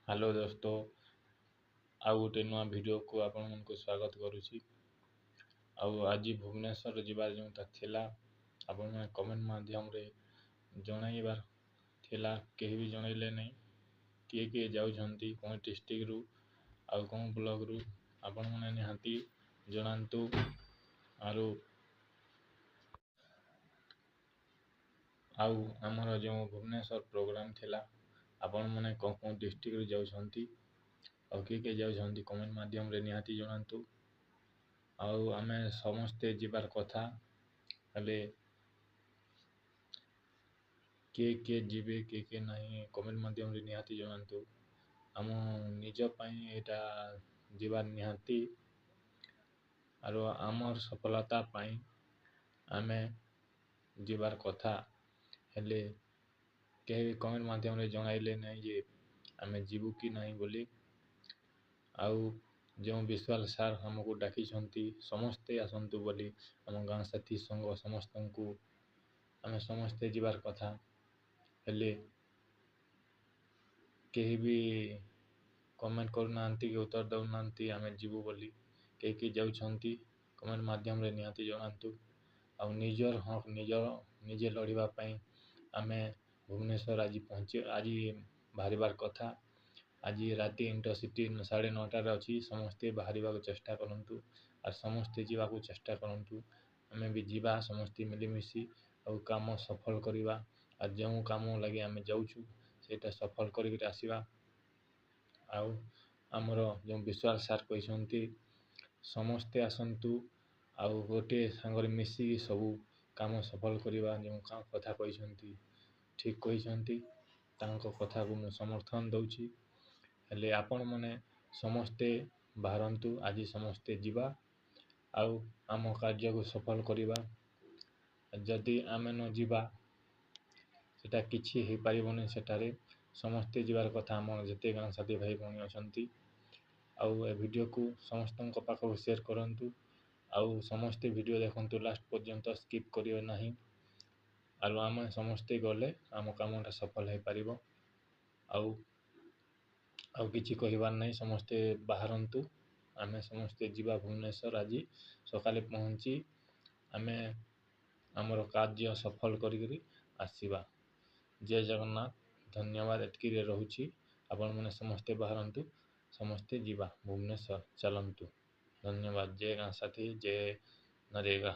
Hello दोस्तों, आउ गोटे नुआ भिडियो को आपण को स्वागत करुच्ची। आज भुवनेश्वर जीवार जो थिला आपण मैंने कमेंट माध्यम रे जनइबार थिला, केही भी जनइले नहीं। किए किए जाउछंती कौन डिस्ट्रिक्ट रु आउ कौन ब्लॉक रु आपण मैंने निहाती जनातु। आउ आमर जो भुवनेश्वर प्रोग्राम थिला आपण मैंने कौन कौन डिस्ट्रिक्ट रु जाउछंती और किए जाउछंती कमेंट माध्यम रे निहाती जनातु। आउ आमे समस्ते जीवार कथा हेले किए जीवे किए नहीं कमेंट माध्यम रे निहाती जनातु। आम निज पई एटा जीवार निहाती आरो आमर सफलता पई आमे जीवार कथा हेले केही कमेंट माध्यम रे जणाइले नहीं जे आमे जीवु कि नहीं बोली। आउ जो विश्वाल सार हमको डाकी समस्ते आसंतु बोली आम गाँ साथी संग समस्त को आमे समस्ते जीवार कथा हेले केही भी कमेंट करना कि उत्तर दौना आमे जीवु बोली कई जाउछंती कमेंट माध्यम रे निहाती जनातु। आ निजर हक निजे लड़िबा पई आमे भुवनेश्वर आज बाहरिबार कथा। आज राति इंटरसिटी 9:30 अच्छी समस्ते बाहर चेष्टा करंतु और समस्ते जीवा को चेष्टा करंतु। आमे भी जीवा समस्ते मिलीमिशी और काम सफल करिबा और जो काम लगे आमे जाउछु सेटा सफल करिक आसीबा। आउ आमर जो विश्वाल सार कहते समस्ते आसंतु आउ गोटे सांगरे मिसी सबू काम सफल करिबा। जो कथा कहते ठीक कहते तांको कथा को मु समर्थन दउची। हेले आपण माने समस्ते बाहरंतु आज समस्ते जीवा आउ आम कार्य को सफल करिबा। जदि आमे न जीवा सेटा किछि हे पारिबोनी। सेटारे समस्ते जीवार कथा आम जते गाँ साथी भाई भौणी अछंती। आउ ए वीडियो को समस्त पाखक शेयर करंतु आउ समस्ते वीडियो देखंतु लास्ट पर्यंत स्किप करियो नहीं। आउ आम समस्ते गले आम कामटा सफल हो पारिबो। आउ किछि कहिबार नहीं, समस्ते बाहरंतु आमे समस्ते जीवा भुवनेश्वर आज सकाले पहुंची आमे आमर कार्य सफल करी आसीबा। जय जगन्नाथ, धन्यवाद। एतकी रहुची आपण माने समस्ते बाहरंतु समस्ते जीवा भुवनेश्वर चलंतु। धन्यवाद। जय गाँ साथी, जय नरेगा।